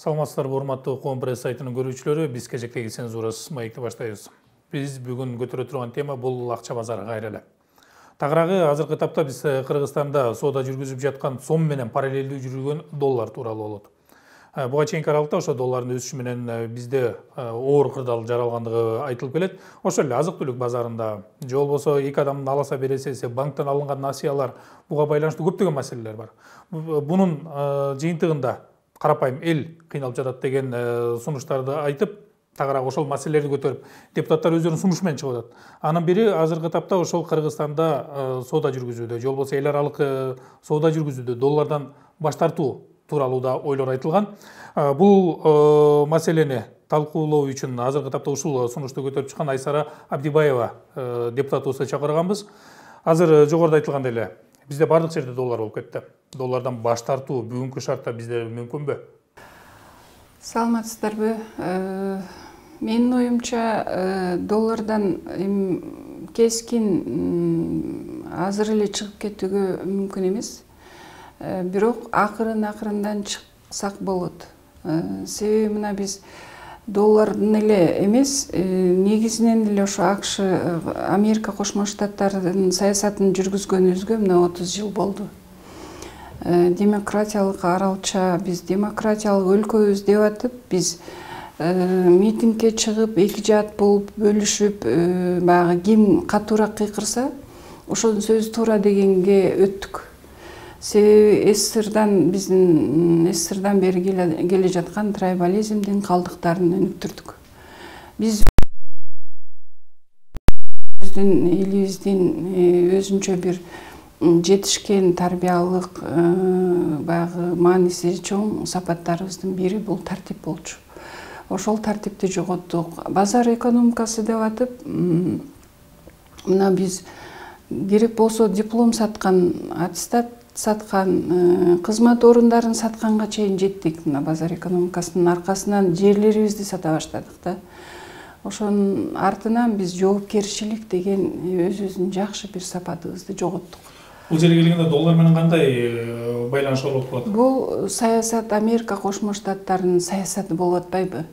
Саламатсыздарбы, урматтуу Коом пресс сайтынын көрүүчүлөрү, биз кезектеги цензурасыз маекти баштайбыз. Биз бүгүн көтөрө турган тема бул акча базары кайра эле. Тагыраагы азыркы тапта биз Кыргызстанда соода жүргүзүп жаткан сом менен параллелдүү жүргөн доллар тууралуу болот. Буга чейинки аралыкта ошо доллардын өсүшү менен бизде оор кырдаал жаралгандыгы айтылып келет. Ошол эле азык-түлүк базарында же болбосо эки адамдын аласа бересеси, банктан алынган насыялар, буга байланыштуу көптөгөн маселелер бар. Бунун жыйынтыгында карапайым эл кыйналып жатат деген сунуштарды айтып, тагыраак ошол маселелерди көтөрүп, депутаттар өздөрүнүн сунушу менен чыгып атат. Анын бири азыркы тапта ошол Кыргызстанда соода жүргүзүүдө, же болбосо эл аралык соода жүргүзүүдө доллардан баш тартуу тууралуу да ойлор айтылган. Бул маселени талкуулоо үчүн азыркы тапта ушул сунушту көтөрүп чыккан Айсара Абдибаева депутатыбызды чакырганбыз. Азыр жогоруда айтылгандай эле бизде бардык жерде доллар болуп кетти. Доллардан баш тартуу бүгүнкү шартта бизде мүмкүнбү? Саламатсыздарбы? Менин оюмча доллардан кескин азыр эле чыгып кетүүгө мүмкүн эмес. Бирок акырындан чыксак болот. Себеби мына биз доллардын эле эмес, негизинен эле ошо АКШ, Америка Кошмо Штаттарынын саясатын жүргүзгөнүбүзгө мына 30 жыл болду. Демократиялык аралча биз демократиялык өлкөбүз деп атып, биз митингге чыгып, эки жаат болуп бөлүшүп, баягы ким катуураак кыйкырса, ошонун сөзү туура дегенге өттүк. Себеби биздин СССРдан бери келе жаткан трайбализмдин калдыктарын өнүктүрдүк. Биз элибиздин өзүнчө бир жетишкен тарбиялык баягы мааниси чоң сапаттарыбыздын бири бул тартип болчу. Ошол тартипти жоготтук. Базар экономикасы деп атып, мына биз керек болсо диплом саткан, аттестат саткан, кызмат орундарын сатканга чейин жеттик. Мына базар экономикасынын аркасынан жерлерибизди сата баштадык да. Ошонун артынан биз жоопкерчилик деген өзүбүздүн жакшы бир сапатыбызды жоготтук. Бул жерге келгенде доллар менен кандай байланыш болуп калат? Бул саясат Америка Кошмо Штаттарынын саясаты болуп атпайбы?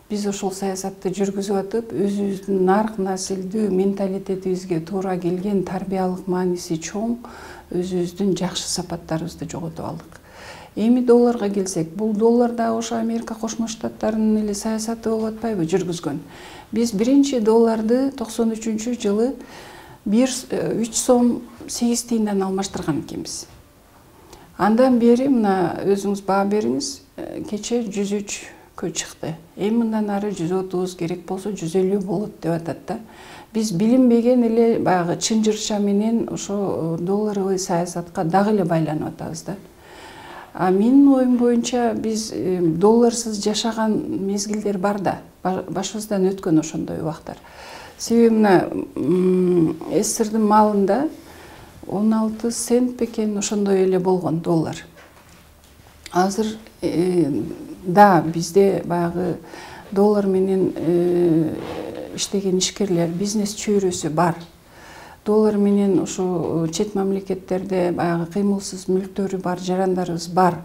Биз ошол саясатты жүргүзүп атып, өзүбүздүн нарк насилдүү менталитетибизге туура келген тарбиялык мааниси чоң өзүбүздүн жакшы сапаттарыбызды жоготуп алдык. Эми долларга келсек, бул доллар да ошо Америка Кошмо Штаттарынын эле саясаты болуп атпайбы жүргүзгөн. Биз биринчи долларды 93-жылы 3 сом 8 тиындан алмаштырган экенбиз. Андан бери мына өзүңүз баа бериңиз, кече 103 чыкты. Эми мындан ары 130 керек болсо 150 болот деп атат да. Биз билинбеген эле баягы чынжырча менен ошо долларовый саясатка дагы эле байланып атабыз да. Менин оюм боюнча биз долларсыз жашаган мезгилдер бар да, башыбыздан өткөн ошондой убактар. Себеби мына СССРдин малында 16 цент бекен ошондой эле болгон доллар. Азыр да бизде баягы доллар менен иштеген ишкерлер, бизнес чөйрөсү бар. Доллар менен ошо чет мамлекеттерде баягы кыймылсыз мүлктөрү бар, жарандарыбыз бар.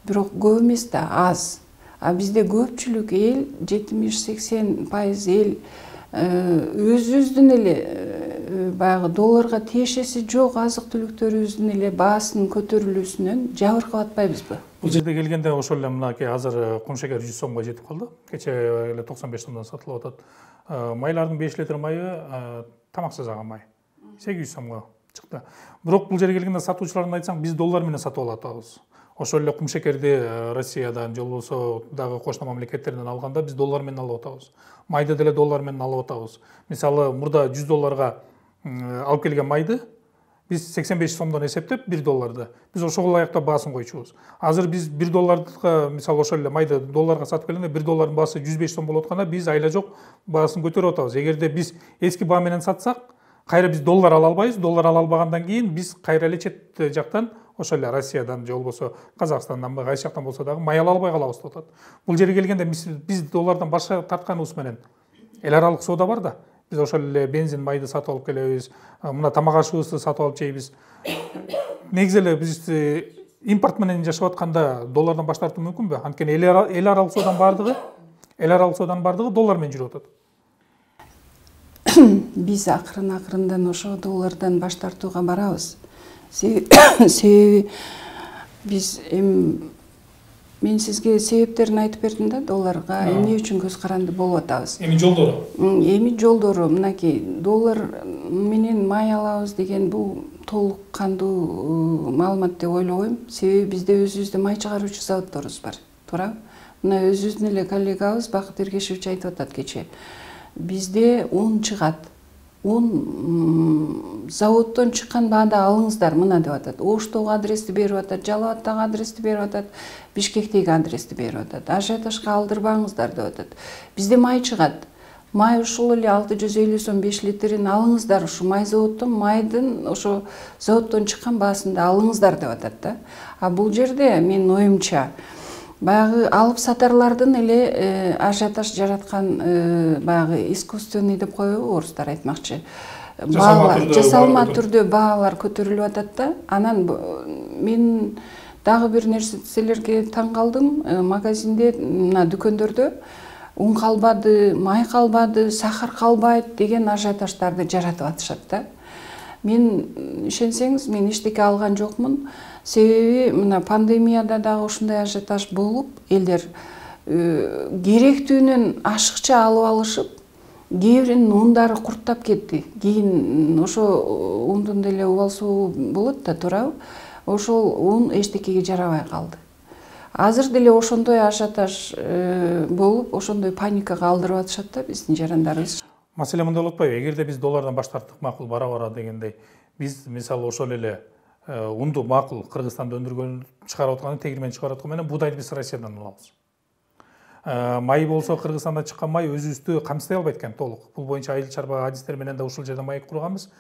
Бирок көп эмес да, аз. А бизде көпчүлүк эл, 70-80% эл өзүбүздүн эле баягы долларга тиешеси жок азык-түлүктөрүбүздүн эле баасынын көтөрүлүүсүнөн жабыркап атпайбызбы? Бул жерде келгенде ошол эле мынакей азыр кумшекер 100 сомго жетип калды. Кече эле 95 сомдон сатылып атат. Майлардын 5 литр майы тамаксыз аган май 800 сомго чыкты. Бирок бул жерге келгенде сатуучулардан айтсаң, биз доллар менен сатып алып атабыз. Ошол эле кумшекерди Россиядан же болбосо дагы кошмо мамлекеттерден алганда биз доллар менен алып атабыз. Майды деле доллар менен алып атабыз. Мисалы, мурда 100 долларга алып келген майды биз 85 сомдон эсептеп 1 долларды биз ошого ылайыктуу баасын койчубуз. Азыр биз 1 долларга, мисалы, ошол эле майды долларга сатып келгенде 1 доллардын баасы 105 сом болуп атканда биз айла жок баасын көтөрүп атабыз. Эгерде биз эски баа менен сатсак, кайра биз доллар ала албайбыз. Доллар ала албагандан кийин биз кайра эле чет жактан, ошол эле Россиядан же болбосо Казакстандан, кайсы жактан болсо дагы май ала албай калабыз деп атат. Бул жерге келгенде биз доллардан башка тартканыбыз менен эл аралык соода бар да. Биз ошол эле бензин, майды сатып алып келебиз. Мына тамак ашыбызды сатып алып жейбиз. Негизи эле биз импорт менен жашап атканда доллардан баш тартуу мүмкүнбү? Анткени эл аралык сооданын бардыгы доллар менен жүрүп атат. Биз акырын-акырындан ошо доллардан баш тартууга барабыз. Себеби биз мен сизге себептерин айтып бердим да, долларга эмне үчүн көз каранды болуп атабыз. Эми жолдору мынакей доллар менен май алабыз деген бул толук кандуу маалымат деп ойлобойм. Себеби бизде өзүбүздө май чыгаруучу заводдорубуз бар, туурабы? Мына өзүбүздүн эле коллегабыз Бакыт Эргешевич айтып атат кечээ. Бизде un чыгат. Un заводдон чыккан баада алыңыздар мына деп атат. Оштогу адрести берип атат, Жалал Абадтагы адрести берип атат, Бишкектеги адрести берип атат. Ажиотажга алдырбаңыздар деп атат. Бизде май чыгат. Май ушул эле 650 сом 5 литрин алыңыздар, ушу май заводдон, майдын ошо заводдон чыккан баасында алыңыздар деп атат да. А бул жерде менин оюмча баягы алып сатарлардын эле ажиотаж жараткан баягы искусственный деп коебу орустар айтмакчы. Жасалма түрдө баалар көтөрүлүп атат да. Анан мен дагы бир нерселерге таң калдым. Магазинде, мына дүкөндөрдө un калбады, май калбады, сахар калбайт деген ажиотаждарды жаратып атышат да. Мен ишенсеңиз, мен эчтеке алган жокмун. Себеби мына пандемияда дагы ушундай ажиотаж болуп, элдер керектүүнөн ашыкча алып алышып, кээ биринин ундары курттап кетти. Кийин ошо ундун деле убалсуу болот да, туурабы? Ошол ун эчтекеге жарабай калды. Азыр деле ошондой ажиотаж болуп, ошондой паникага алдырып атышат да биздин жарандарыбыз. Маселе мындай болуп атпайбы? Эгерде биз доллардан баш тарттык макул бара дегендей, биз мисалы ошол эле унду макул Кыргызстанда өндүргөн чыгарып аткан тегирмен чыгарып аткан менен буудайды биз Россиядан алабыз. Май болсо Кыргызстанда чыккан май өзүбүздү камсыздай албайт экен толук. Бул боюнча айыл чарба адистер менен да ушул жерде маек курганбыз.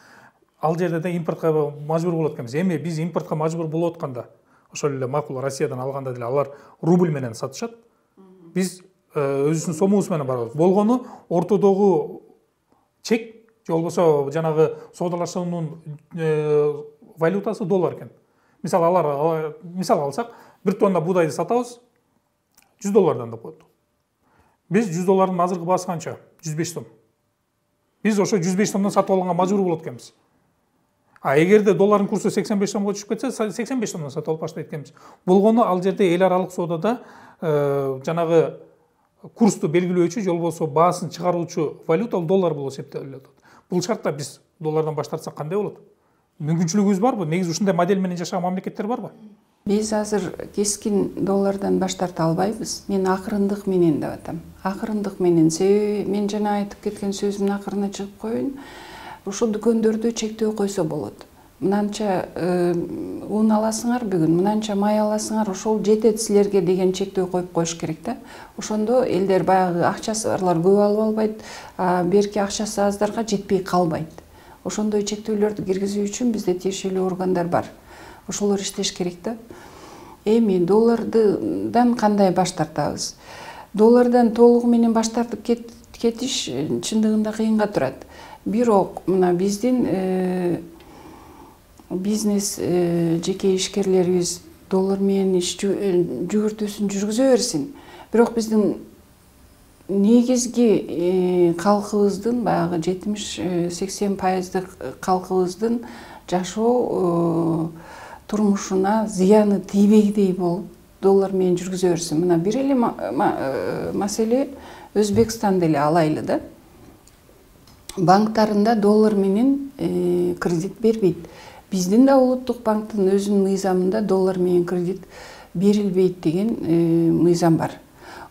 Ал жерде да импортко мажбур болот экенбиз. Эми биз импортко мажбур болуп атканда, ошол эле макул Россиядан алганда деле алар рубль менен сатышат. Биз өзүбүздүн сомубуз менен барабыз. Болгону ортодогу чек же болбосо жанагы соодалашуунун валютасы доллар экен. Мисал алсак, 1 тонна буудайды сатабыз, $100 деп коет. Биз $100 азыркы баасы канча? 105 сом. Биз ошо 105 сомдон сатып алганга мажбур болот экенбиз. А эгерде доллардын курсу 85 сомго түшүп кетсе, 85 сомдон сатып алып баштайт экенбиз. Болгону ал жерде эл аралык соодада жанагы курсту белгилөөчү же болбосо баасын чыгаруучу валюта доллар болуп эсептелет. Бул шартта биз доллардан баш тартсак кандай болот? Мүмкүнчүлүгүбүз барбы? Негизи ушундай модель менен жашаган мамлекеттер барбы? Биз азыр кескин доллардан баш тарта албайбыз. Мен акырындык менен деп атам. Акырындык менен. Себеби мен жана айтып кеткен сөзүмдүн акырына чыгып коеюн. Ушул дүкөндөрдө чектөө койсо болот. Мынанча un аласыңар бүгүн, мынанча май аласыңар, ошол жетет силерге деген чектөө коюп коюш керек да. Ошондо элдер баягы акчасы барлар көп алып албайт, берки акчасы аздарга жетпей калбайт. Ошондой чектөөлөрдү киргизүү үчүн бизде тиешелүү органдар бар. Ошолор иштеш керек да. Эми доллардан кандай баш тартабыз? Доллардан толугу менен баш тартып кетиш чындыгында кыйынга турат. Бирок мына биздин бизнес жеке ишкерлерибиз доллар менен иш жүгүртүүсүн жүргүзө берсин. Бирок биздин негизги калкыбыздын баягы 70-80% калкыбыздын жашоо турмушуна зыяны тийбегидей болуп доллар менен жүргүзө берсин. Мына бир эле маселе Өзбекстан деле алайлы да. Банктарында доллар менен кредит бербейт. Биздин да улуттук банктын өзүнүн мыйзамында доллар менен кредит берилбейт деген мыйзам бар.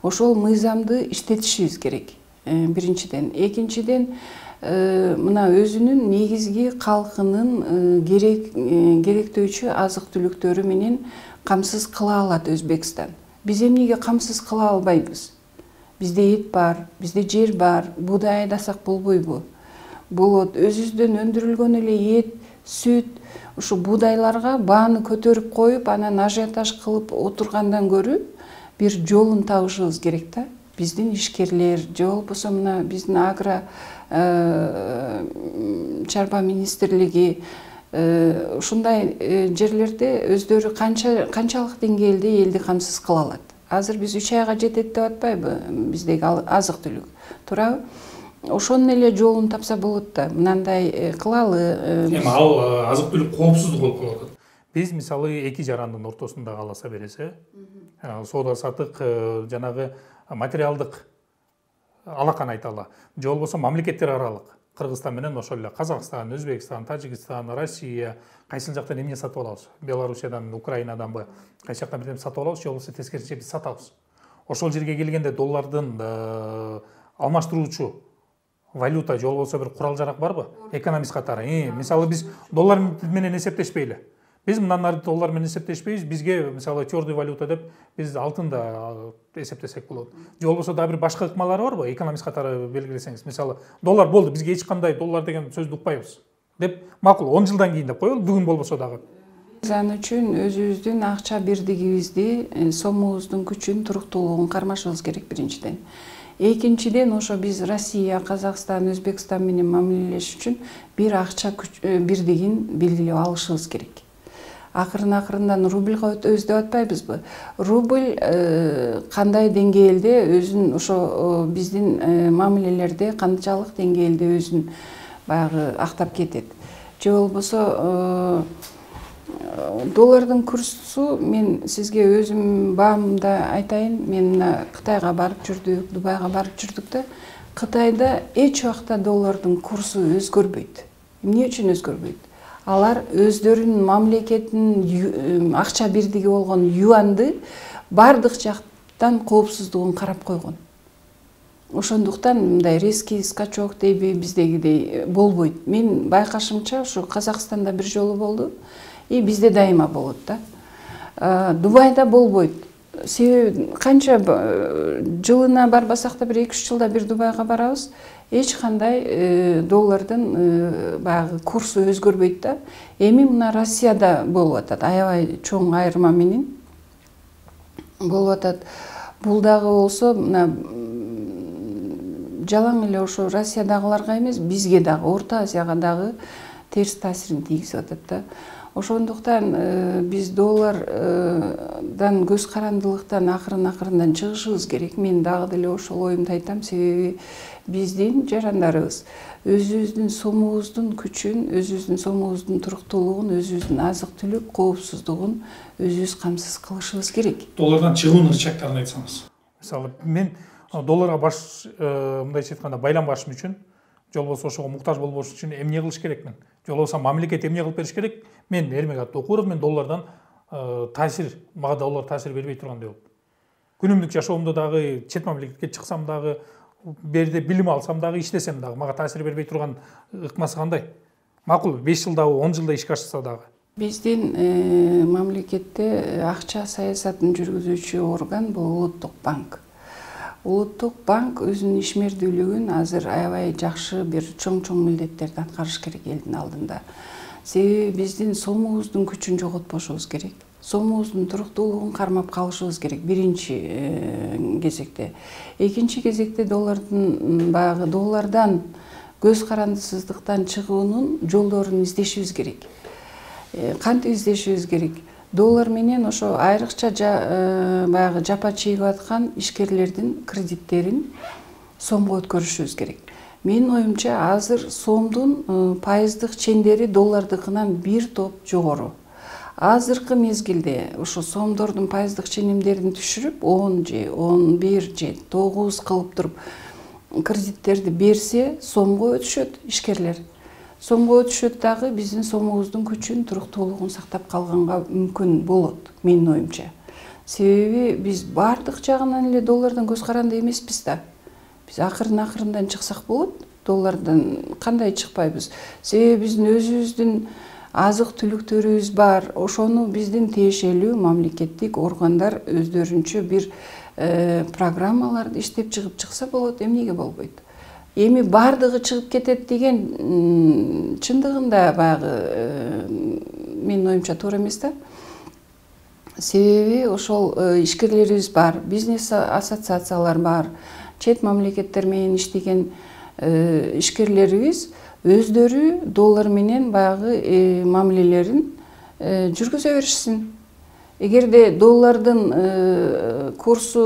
Ошол мыйзамды иштетишибиз керек. Биринчиден, экинчиден мына өзүнүн негизги калкынын керектөөчү азык түлүктөрү менен камсыз кыла алат Өзбекстан. Биз эмнеге камсыз кыла албайбыз? Бизде эт бар, бизде жер бар, буудай айдасак болбойбу? Болот. Өзүбүздөн өндүрүлгөн эле эт, сүт, ушу буудайларга бааны көтөрүп коюп, анан ажиотаж кылып отургандан көрү бир жолун табышыбыз керек да. Биздин ишкерлер, же болбосо мына биздин агро чарба министрлиги ушундай жерлерде өздөрү канчалык деңгээлде элди камсыз кыла алат. Азыр биз 3 айга жетет деп атпайбы биздеги азык түлүк, туурабы? Ошонун эле жолун тапса болот да. Мынандай кылалы. Эми ал азык түлүк коопсуздук болуп калып атат. Биз мисалы эки жарандын ортосунда каласа бересе, соода сатык жанагы материалдык алаканы айталы. Же болбосо мамлекеттер аралык Кыргызстан менен ошол эле Казакстан, Өзбекстан, Тажикстан, Россия кайсыл жактан эмне сатып алабыз? Белоруссиядан, Украинаданбы кайсы жактан бир сатып алабыз, же болбосо тескерисинче биз сатабыз. Ошол жерге келгенде доллардын алмаштыруучу валюта же болбосо бир курал жарак барбы? Экономист катары. Мисалы биз доллар менен эсептешпейли. Биз мындан ары доллар менен эсептешпейбиз. Бизге мисалы твердый валюта деп биз алтында эсептесек болот. Же болбосо да бир башка ыкмалары барбы? Экономист катары белгилесеңиз. Мисалы доллар болду, бизге эч кандай доллар деген сөздү укпайбыз деп макул 10 жылдан кийин деп коелу, бүгүн болбосо дагы. Биз аны үчүн өзүбүздүн акча бирдигибизди, сомубуздун күчүн, туруктуулугун кармашыбыз керек биринчиден. Экинчиден ошо биз Россия, Казакстан, Өзбекстан менен мамилелешиш үчүн бир акча бирдигин белгилеп алышыбыз керек. Акырын-акырындан рубльга өтөбүз деп атпайбызбы? Рубль кандай деңгээлде өзүн ошо биздин мамилелерде канчалык деңгээлде өзүн баягы актап кетет. Же болбосо доллардын курсу, мен сизге өзүм баамда айтайын, мен Кытайга барып жүрдүк, Дубайга барып жүрдүк да, Кытайда эч убакта доллардын курсу өзгөрбөйт. Эмне үчүн өзгөрбөйт? Алар өздөрүнүн мамлекетинин акча бирдиги болгон юанды бардык жактан коопсуздугун карап койгон. Ошондуктан мындай резкий скачок дейби биздегидей болбойт. Мен байкашымча ушу Казакстанда бир жолу болду. И бизде дайыма болот да. Дубайда болбойт. Себеби канча жылына барбасак да бир 2-3 жылда бир Дубайга барабыз. Эч кандай доллардын баягы курсу өзгөрбөйт да. Эми мына Россияда болуп атат, аябай чоң айырма менен болуп атат. Бул дагы болсо мына жалаң эле ошо Россиядагыларга эмес, бизге дагы, Орто Азияга дагы терс таасирин тийгизип атат да. Ошондуктан биз доллардан көз карандылыктан акырын-акырындан чыгышыбыз керек. Мен дагы деле ошол оюмду айтам, себеби биздин жарандарыбыз өзүбүздүн сомубуздун күчүн, өзүбүздүн сомубуздун туруктуулугун, өзүбүздүн азык-түлүк коопсуздугун өзүбүз камсыз кылышыбыз керек. Доллардан чыгуунун рычагдарын айтсаңыз. Мисалы, мен долларга мындайча айтканда байланбашым үчүн, же болбосо ошого муктаж болбош үчүн эмне кылыш керекмин? Же болбосо мамлекет эмне кылып бериш керек? Мен Эрмек Токуров, мен доллардан мага доллар таасир бербей тургандай болуп. Күнүмдүк жашоомдо дагы чет мамлекетке чыксам дагы, берде билим алсам дагы, иштесем дагы мага таасир бербей турган ыкмасы кандай? Макул 5 жылда, 10 жылда ишке ашса дагы. Биздин мамлекетте акча саясатын жүргүзүүчү орган бул Улуттук банк. Улуттук банк өзүнүн ишмердүүлүгүн азыр аябай жакшы бир чоң милдеттерди аткарыш керек элдин алдында. Себеби биздин сомубуздун күчүн жоготпошубуз керек. Сомубуздун туруктуулугун кармап калышыбыз керек биринчи кезекте. Экинчи кезекте доллардан көз карандысыздыктан чыгуунун жолдорун издешибиз керек. Кантип издешибиз керек? Доллар менен ошо айрыкча баягы жапа чегип аткан ишкерлердин кредиттерин сомго өткөрүшүбүз керек. Менин оюмча азыр сомдун пайыздык чендери доллардыкынан бир топ жогору. Азыркы мезгилде ошо сомдордун пайыздык ченемдерин түшүрүп 10 же 11 же 9 кылып туруп кредиттерди берсе, сомго өтүшөт ишкерлер. Сомго өтүшөт дагы биздин сомубуздун күчүн, туруктуулугун сактап калганга мүмкүн болот, менин оюмча. Себеби биз бардык жагынан эле доллардан көз каранды эмеспиз да. Биз акырын-акырындан чыксак болот. Доллардан кандай чыкпайбыз? Себеби биздин өзүбүздүн азык-түлүктөрүбүз бар. Ошону биздин тиешелүү мамлекеттик органдар өздөрүнчө бир программаларды иштеп чыгып чыкса болот, эмнеге болбойт? Эми бардыгы чыгып кетет деген чындыгында баягы менин оюмча туура эмес да. Себеби ошол ишкерлерибиз бар, бизнес ассоциациялар бар, чет мамлекеттер менен иштеген ишкерлерибиз өздөрү доллар менен баягы мамилелерин жүргүзө беришсин. Эгерде доллардын курсу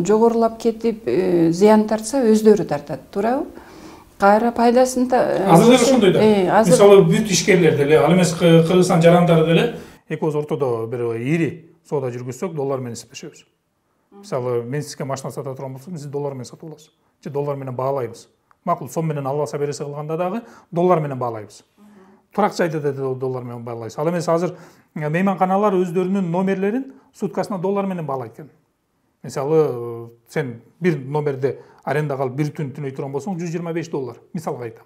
жогорулап кетип зыян тартса, өздөрү тартат, туурабы? Кайра пайдасын азыр деле ошондой да. Мисалы бүт ишкерлер деле, ал эмес Кыргызстан жарандары деле экөөбүз ортодо бир ири соода жүргүзсөк, доллар менен эсептешебиз. Мисалы, мен сизге машина сата турган болсом, сиз доллар менен сатып аласыз. Же доллар менен баалайбыз. Макул, сом менен албаса бересе кылганда дагы доллар менен баалайбыз. Турак жайда да доллар менен баалайбыз. Ал эмес азыр мейманканалар өздөрүнүн номерлерин суткасына доллар менен баалайт экен. Мисалы, сен бир номерде арендага алып бир түн түнөй турган болсоң, $125. Мисалга айтам.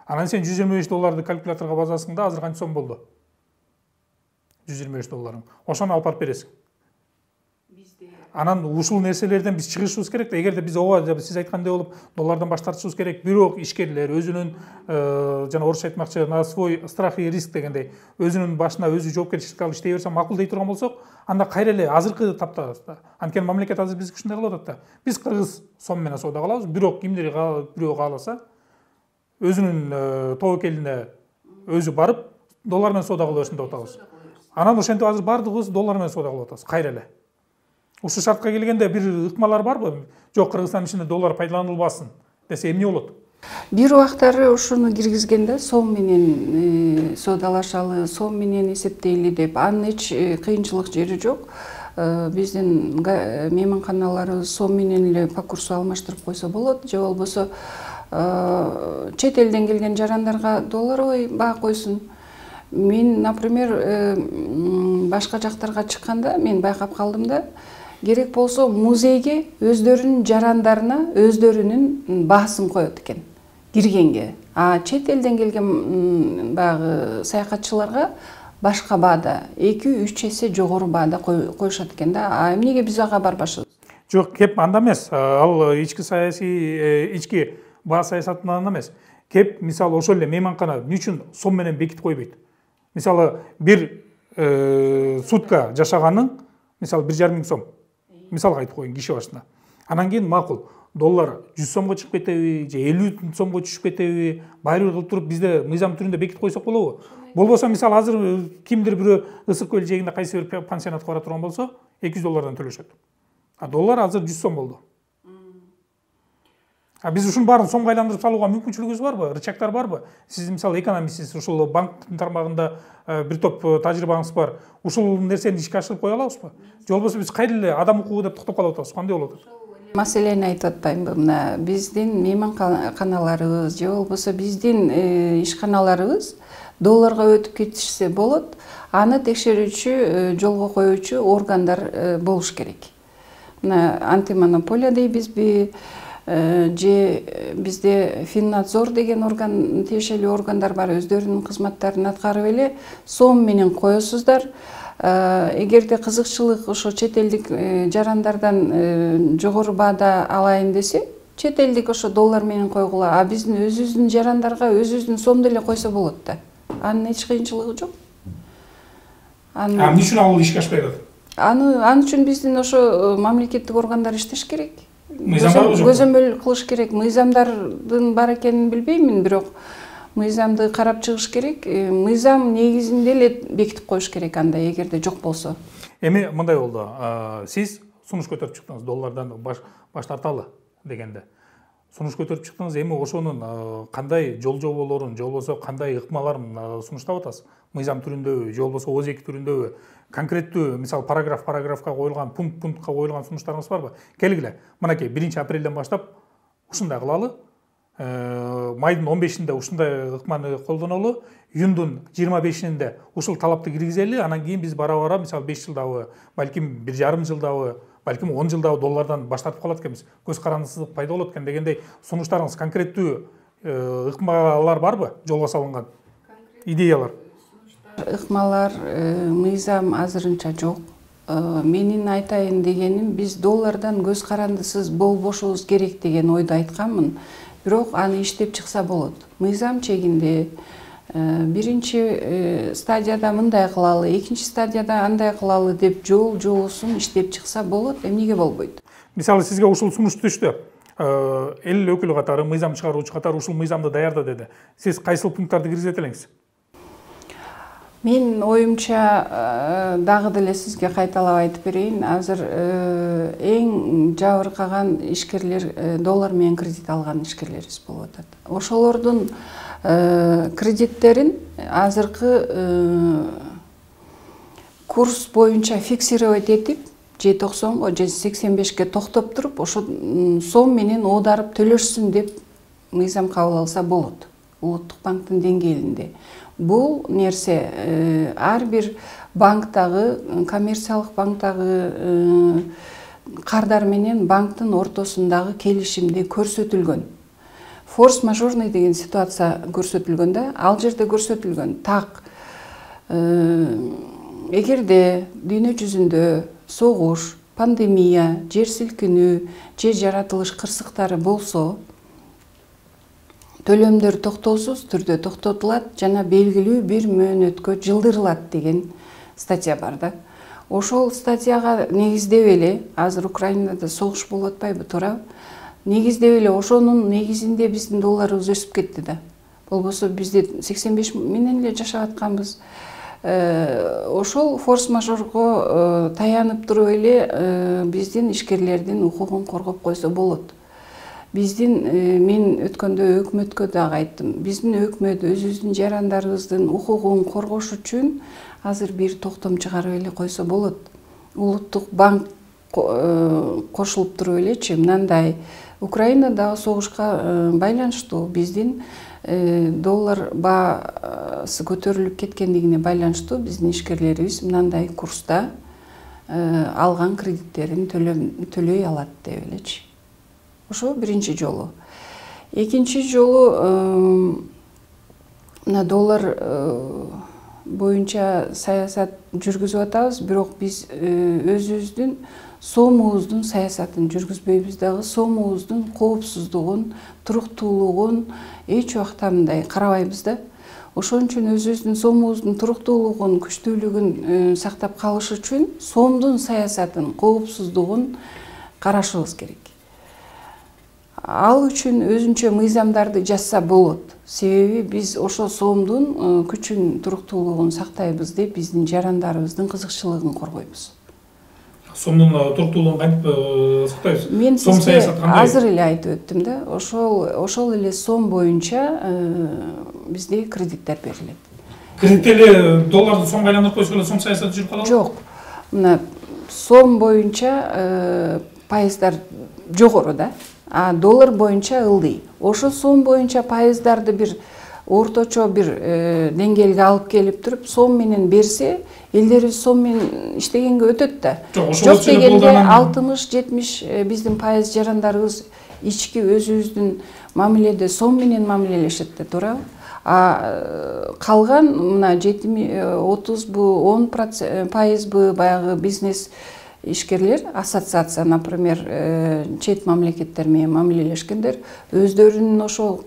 Анан сен $125 калькуляторго базасың да, азыр канча сом болду? $125. Ошону алып барып бересиң. Анан ушул нерселерден биз чыгышыбыз керек да. Эгерде биз ооба сиз айткандай болуп доллардан баш тартышыбыз керек, бирок ишкерлер өзүнүн жана орусча айтмакчы на свой страх и риск дегендей өзүнүн башына өзү жоопкерчилик алып иштей берсе макул дей турган болсок, анда кайра эле азыркы тапта анткени мамлекет азыр бизге ушундай кылып атат да. Биз кыргыз сом менен соода кылабыз, бирок кимдир бирөө кааласа өзүнүн тобокелине өзү барып доллар менен соода кыла берсин деп атабыз. Анан ошентип азыр бардыгыбыз доллар менен соода кылып атабыз кайра эле. Ушул шартка келгенде бир ыкмалар барбы? Жок, Кыргызстан ичинде доллар пайдаланылбасын десе эмне болот? Бир убактары ушуну киргизгенде сом менен соодалашалы, сом менен эсептейли деп, анын эч кыйынчылык жери жок. Биздин мейманканаларыбыз сом менен эле по курсу алмаштырып койсо болот, же болбосо чет элден келген жарандарга долларовый баа койсун. Мен, например, башка жактарга чыкканда мен байкап калдым да, керек болсо музейге өздөрүнүн жарандарына өздөрүнүн баасын коет экен киргенге. А чет элден келген баягы саякатчыларга башка баада 2-3 эсе жогору баада коюшат экен да. А эмнеге биз ага барбашыбыз? Жок, кеп анда эмес. Ал ички саясий, ички баа саясатынан эмес. Кеп, мисалы, ошол эле мейманкана эмне үчүн сом менен бекитип койбойт? Мисалы, бир сутка жашаганың, мисалы, 1,5 сом. Мисалга айтып коеюн, киши башына. Анан кийин макул, доллар 100 сомго чыгып кетеби, же 50 сомго түшүп кетеби, баары кылып туруп бизде мыйзам түрүндө бекитип койсок болобу? Болбосо, мисалы, азыр кимдир бирөө ысык көл жээгинде кайсы бир пансионатка бара турган болсо, $200 төлөшөт. А доллар азыр 100 сом болду. А биз ушунун баарын сомго айландырып салууга мүмкүнчүлүгүбүз барбы? Рычагдар барбы? Сиз мисалы экономистсиз, ушул банктын тармагында бир топ тажрыйбаңыз бар. Ушул нерсени ишке ашырып кое алабызбы? Же болбосо биз кайра эле адам укугу деп токтоп калып атабыз? Кандай болот? Маселени айтып атпаймынбы? Мына биздин мейманканаларыбыз же болбосо биздин ишканаларыбыз долларга өтүп кетишсе болот. Аны текшерүүчү, жолго коюучу органдар болуш керек. Мына антимонополия дейбизби? Же бизде Финнадзор деген орган, тиешелүү органдар бар, өздөрүнүн кызматтарын аткарып эле сом менен коесуздар. Эгерде кызыкчылык ошо чет элдик жарандардан жогору баада алайын десе, чет элдик ошо доллар менен койгула, а биздин өзүбүздүн жарандарга өзүбүздүн сомду эле койсо болот да. Анын эч кыйынчылыгы жок. Эмне үчүн ал ишке ашпай атат? Аны үчүн биздин ошо мамлекеттик органдар иштеш керек. Көзөмөл кылыш керек. Мыйзамдардын бар экенин билбеймин, бирок мыйзамды карап чыгыш керек. Мыйзам негизинде эле бекитип коюш керек анда, эгерде жок болсо. Эми мындай болду. Сиз сунуш көтөрүп чыктыңыз, доллардан баш тарталы дегенде. Сунуш көтөрүп чыктыңыз, эми ошонун кандай жол жоболорун, же болбосо кандай ыкмаларын сунуштап атасыз? Мыйзам түрүндөбү, же болбосо ОЗЭК түрүндөбү? Конкреттүү, мисалы, параграфка коюлган, пунктка коюлган сунуштарыңыз барбы? Келгиле. Мынакей 1-апрелден баштап ушундай кылалы. Майдын 15-inde ушундай ыкманы колдонолу. Июндун 25-inde ушул талапты киргизели. Анан кийин биз бара-бара, мисалы, 5 жылдабы, балким 1,5 жылдабы, балким 10 жылдабы доллардан баш тартып калат экенбиз. Көз карандысыздык пайда болот экен дегендей сунуштарыңыз, конкреттүү ыкмалар барбы? Жолго салынган идеялар. Ыкмалар, мыйзам азырынча жок. Менин айтайын дегеним, биз доллардан көз карандысыз болбошубуз керек деген ойду айтканмын. Бирок аны иштеп чыкса болот. Мыйзам чегинде биринчи стадияда мындай кылалы, экинчи стадияда андай кылалы деп жолусун иштеп чыкса болот. Эмнеге болбойт? Мисалы, сизге ушул сунуш түштү. эл өкүлү катары, мыйзам чыгаруучу катары ушул мыйзамды даярда деди. Сиз кайсыл пункттарды киргизет элеңиз? Мен оюмча дагы деле сизге кайталап айтып берейин. Азыр эң жабыркаган ишкерлер доллар менен кредит алган ишкерлерибиз болуп атат. Ошолордун кредиттерин азыркы курс боюнча фиксировать этип, же 90-го, же 85-ке токтоп туруп, ошо сом менен оодарып төлөшсүн деп мыйзам кабыл алса болот. Улуттук банктын деңгээлинде. Бул нерсе ар бир банктагы, коммерциялык банктагы кардар менен банктын ортосундагы келишимде көрсөтүлгөн. Форс-мажорный деген ситуация көрсөтүлгөн да, ал жерде көрсөтүлгөн. Так, эгерде дүйнө жүзүндө согуш, пандемия, жер силкинүү, же жаратылыш кырсыктары болсо, төлөмдөр токтоосуз түрдө токтотулат жана белгилүү бир мөөнөткө жылдырылат деген статья бар да. Ошол статьяга негиздеп эле, азыр Украинада согуш болуп атпайбы, туурабы? Негиздеп эле ошонун негизинде биздин долларыбыз өсүп кетти да. Болбосо бизде 85 менен эле жашап атканбыз. Ошол форс-мажорго таянып туруп эле биздин ишкерлердин укугун коргоп койсо болот. Биздин, мен өткөндө өкмөткө дагы айттым, биздин өкмөт өзүбүздүн жарандарыбыздын укугун коргош үчүн азыр бир токтом чыгарып эле койсо болот. Улуттук банк кошулуп туруп элечи, мындай Украинадагы согушка байланыштуу биздин доллар баасы көтөрүлүп кеткендигине байланыштуу биздин ишкерлерибиз мындай курста алган кредиттерин төлөй алат деп элечи. Ошо биринчи жолу. Экинчи жолу мына доллар боюнча саясат жүргүзүп атабыз, бирок биз өзүбүздүн сомубуздун саясатын жүргүзбөйбүз дагы, сомубуздун коопсуздугун, туруктуулугун эч убакта мындай карабайбыз да. Ошон үчүн өзүбүздүн сомубуздун туруктуулугун, күчтүүлүгүн сактап калыш үчүн сомдун саясатын, коопсуздугун карашыбыз керек. Ал үчүн өзүнчө мыйзамдарды жазса болот. Себеби биз ошо сомдун күчүн, туруктуулугун сактайбыз деп биздин жарандарыбыздын кызыкчылыгын коргойбуз. Сомдун туруктуулугун кантип сактайбыз? Мен сизге азыр эле айтып өттүм да. Ошол эле сом боюнча бизде кредиттер берилет. Кредитте эле долларды сомго айландырып койсок эле сом саясаты жүрүп калабы? Жок. Мына сом боюнча пайыздар жогору да. А доллар боюнча ылдый. Ошо сом боюнча пайыздарды бир орточо бир деңгээлге алып келип туруп, сом менен берсе, элдерибиз сом менен иштегенге өтөт да. Жок дегенде 60-70 биздин пайыз жарандарыбыз ички өзүбүздүн мамиледе сом менен мамилелешет да, туурабы? А калган мына 30бу, 10%бы баягы бизнес ишкерлер, ассоциация, например, чет мамлекеттер менен мамилелешкендер, өздөрүнүн ошол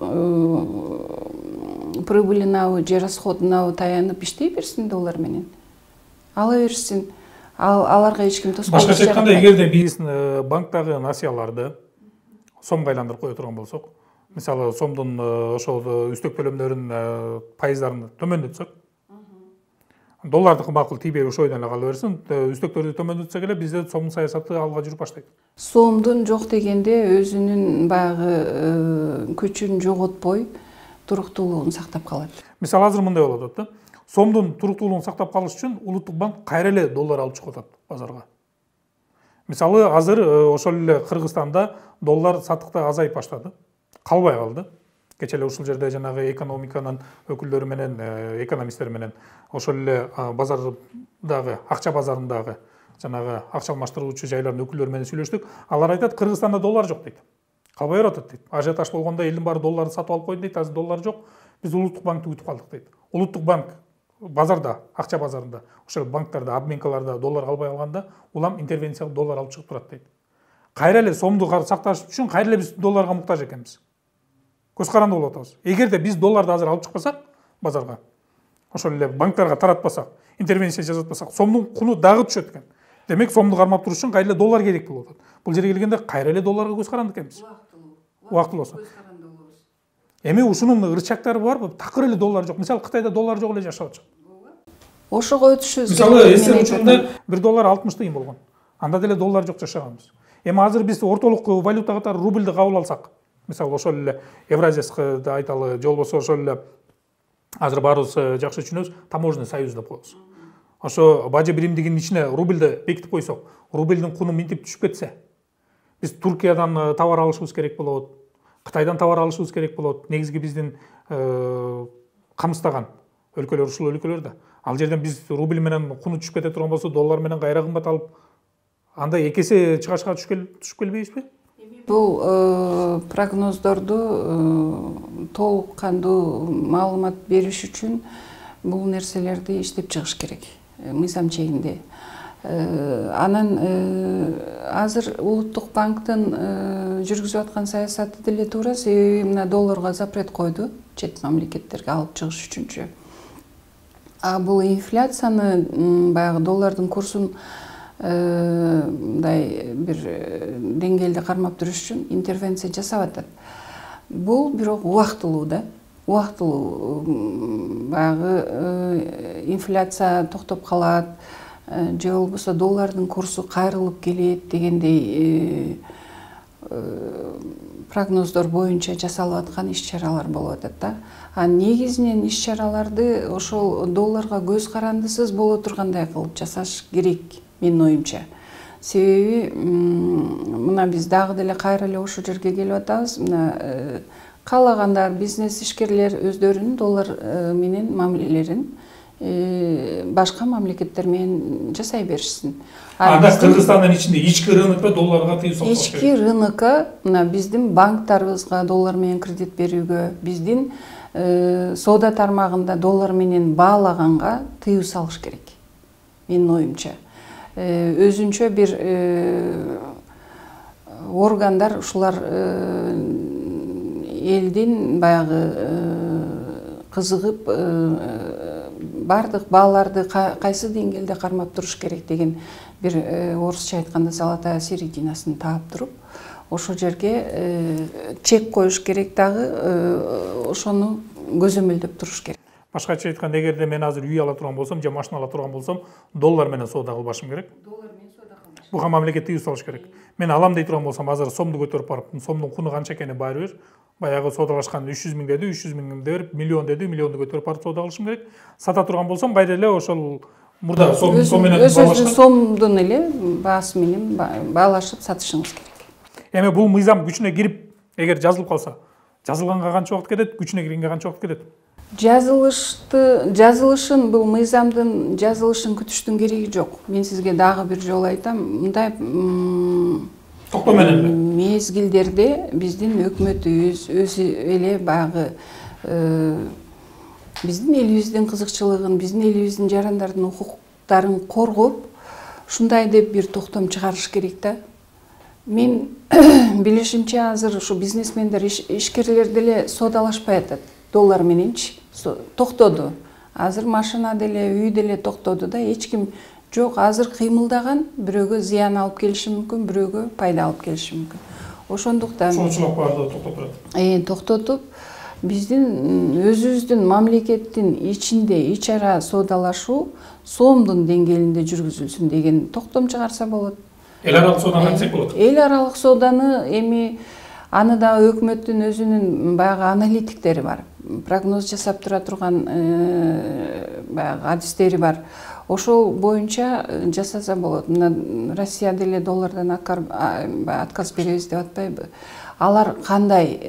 прибылинабы же расходунабы таянып иштей берсин доллар менен. Ала берсин. Аларга эч ким тоскоолдук. Башкача айтканда, эгерде биз банктагы насыяларды сомго айландырып кое турган болсок, мисалы сомдун ошол үстөк төлөмдөрүн пайыздарын төмөндөтсөк, доллардыкы макул тийбей ошо ойдон эле кала берсин, үстөктөрдү төмөндөтсөк эле бизде сомдун саясаты алга жүрүп баштайт. Сомдун жок дегенде өзүнүн баягы күчүн жоготпой, туруктуулугун сактап калат. Мисалы азыр мындай болуп атат да. Сомдун туруктуулугун сактап калыш үчүн улуттук банк кайра эле доллар алып чыгып атат базарга. Мисалы азыр ошол эле Кыргызстанда доллар сатыкта азайып баштады. Калбай калды. Кече эле ушул жерде жанагы экономиканын өкүлдөрү менен, экономисттер менен ошол эле базардагы, акча базарындагы жанагы акча алмаштыруучу жайлардын өкүлдөрү менен сүйлөштүк. Алар айтат, Кыргызстанда доллар жок дейт. Калбай баратат дейт. Ажиотаж болгондо элдин баары долларды сатып алып койду дейт, азыр доллар жок. Биз улуттук банкты күтүп калдык дейт. Улуттук банк базарда, акча базарында, ошол банктарда, обменкаларда доллар калбай калганда, улам интервенциялык доллар алып чыгып турат дейт. Кайра эле сомду сакташ үчүн кайра эле биз долларга муктаж экенбиз. Көз каранды болуп атабыз. Эгерде биз долларды азыр алып чыкпасак базарга, ошол эле банктарга таратпасак, интервенция жасатпасак, сомдун куну дагы түшөт экен. Демек, сомду кармап туруш үчүн кайра эле доллар керек болуп атат. Бул жерге келгенде кайра эле долларга көз каранды экенбиз. убактылуу болсо. Эми ушунун ырчактары барбы? Такыр эле доллар жок. Мисалы Кытайда доллар жок эле жашап атышат. Ошого өтүшүбүз керек. Мисалы СССР учурунда 1 доллар 60 тыйын болгон. Анда деле доллар жок жашаганбыз. Эми азыр биз ортолук валюта катары рубльди кабыл алсак, мисалы ошол эле Евразияскы да айталы, же болбосо ошол эле азыр баарыбыз жакшы түшүнөбүз, таможенный союз деп коебуз. Ошо бажы биримдигинин ичине рубльди бекитип койсок, рубльдин куну минтип түшүп кетсе, биз Туркиядан товар алышыбыз керек болот, Кытайдан товар алышыбыз керек болот. Негизги биздин камсыздаган өлкөлөр ушул өлкөлөр да. Ал жерден биз рубль менен куну түшүп кете турган болсо, доллар менен кайра кымбат алып, анда эки эсе чыгашка түшүп келбейбизби? Бул прогноздорду толук кандуу маалымат бериш үчүн бул нерселерди иштеп чыгыш керек мыйзам чегинде. Анан азыр Улуттук банктын жүргүзүп аткан саясаты деле туура, себеби мына долларга запрет койду чет мамлекеттерге алып чыгыш үчүнчү. А бул инфляцияны баягы доллардын курсун мындай бир деңгээлде кармап туруш үчүн интервенция жасап атат. Бул бирок убактылуу да. Убактылуу баягы инфляция токтоп калат, же болбосо доллардын курсу кайрылып келет дегендей прогноздор боюнча жасалып аткан иш-чаралар болуп атат да. А негизинен иш-чараларды ошол долларга көз карандысыз боло тургандай кылып жасаш керек менин оюмча. Себеби мына биз дагы деле кайра эле ошол жерге келип атабыз. Мына каалагандар, бизнес ишкерлер өздөрүнүн доллар менен мамилелерин башка мамлекеттер менен жасай беришсин. Анда Кыргызстандын ичинде ички рынокто долларга тыюу салыш. Ички рынокко мына биздин банктарыбызга доллар менен кредит берүүгө, биздин соода тармагында доллар менен баалаганга тыюу салыш керек. Менин оюмча. Өзүнчө бир органдар ушулар элдин баягы кызыгып бардык бааларды кайсы деңгээлде кармап туруш керек деген бир орусча айтканда золотая серединасын таап туруп, ошол жерге чек коюш керек дагы, ошону көзөмөлдөп туруш керек. Башкача айтканда, эгерде мен азыр үй ала турган болсом, же машина ала турган болсом, доллар менен соода кылбашым керек. Доллар менен соода кылбаш. Буга мамлекет тыюу салыш керек. Мен алам дей турган болсом, азыр сомду көтөрүп барып, сомдун куну канча экени баары бир. Баягы соодалашкан 300 миң деди, 300 миңди берип, миллион деди, миллионду көтөрүп барып соода кылышым керек. Сата турган болсом, кайра эле ошол мурда сом менен баалашкан сомдун эле баасы менен баалашып сатышыңыз керек. Эми бул мыйзам күчүнө кирип, эгер жазылып калса, жазылганга канча убакыт кетет, күчүнө киргенге канча убакыт кетет? Жазылышын, бул мыйзамдын жазылышын күтүштүн кереги жок. Мен сизге дагы бир жолу айтам, мындай токтоо менен мезгилдерде биздин өкмөтүбүз өзү эле баягы биздин элибиздин кызыкчылыгын, биздин элибиздин жарандардын укуктарын коргоп, ушундай деп бир токтом чыгарыш керек да. Мен билишимче азыр ушу бизнесмендер, ишкерлер деле соодалашпай атат. Доллар мененчи токтоду. Азыр машина деле, үй деле токтоду да, эч ким жок. Азыр кыймылдаган бирөөгө зыян алып келиши мүмкүн, бирөөгө пайда алып келиши мүмкүн. Ошондуктан ошончулук барды токтотуп турат. Токтотуп, биздин өзүбүздүн мамлекеттин ичинде ич-ара соодалашуу сомдун деңгээлинде жүргүзүлсүн деген токтом чыгарса болот. Эл аралык сооданы кантсек болот? Эл аралык сооданы эми аны да өкмөттүн өзүнүн баягы аналитиктери бар. Прогноз жасап тура турган баягы адистери бар. Ошол боюнча жасаса болот. Мына Россия деле доллардан отказ беребиз деп атпайбы? Алар кандай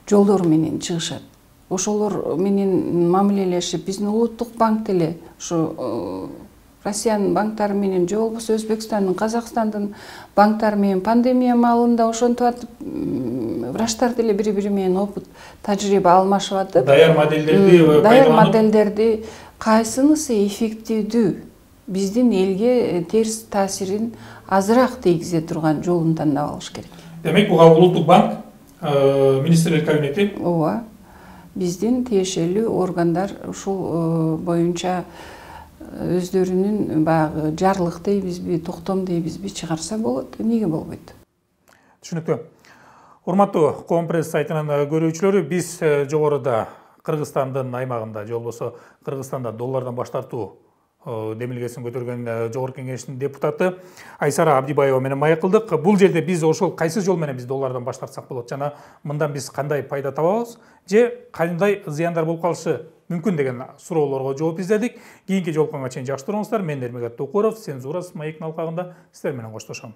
жолдор менен чыгышат? Ошолор менен мамилелешип, биздин Улуттук банк деле ушу Россиянын банктары менен, же болбосо Өзбекстандын, Казакстандын банктары менен пандемия маалында ошентип атып, врачтар деле бири-бири менен опыт, тажрыйба алмашып атып, даяр модельдерди кайсынысы эффективдүү, биздин элге терс таасирин азыраак тийгизе турган жолун тандап алыш керек. Демек, буга Улуттук банк, министрлер кабинети, ооба, биздин тиешелүү органдар ушул боюнча өздөрүнүн баягы жарлык дейбизби, токтом дейбизби чыгарса болот, эмнеге болбойт? Түшүнүктүү. Урматтуу Коом пресс сайтынын көрүүчүлөрү, биз жогоруда Кыргызстандын аймагында же болбосо Кыргызстанда доллардан баш тартуу демилгесин көтөргөн жогорку кеңештин депутаты Айсара Абдибаева менен маек кылдык. Бул жерде биз ошол кайсы жол менен биз доллардан баш тартсак болот жана мындан биз кандай пайда табабыз же кандай зыяндар болуп калышы мүмкүн деген суроолорго жооп издедик. Кийинки жолкунга чейин жакшы туруңуздар. Мен Эрмек Аттуукуров, Цензура маектин алкагында сиздер менен коштошом.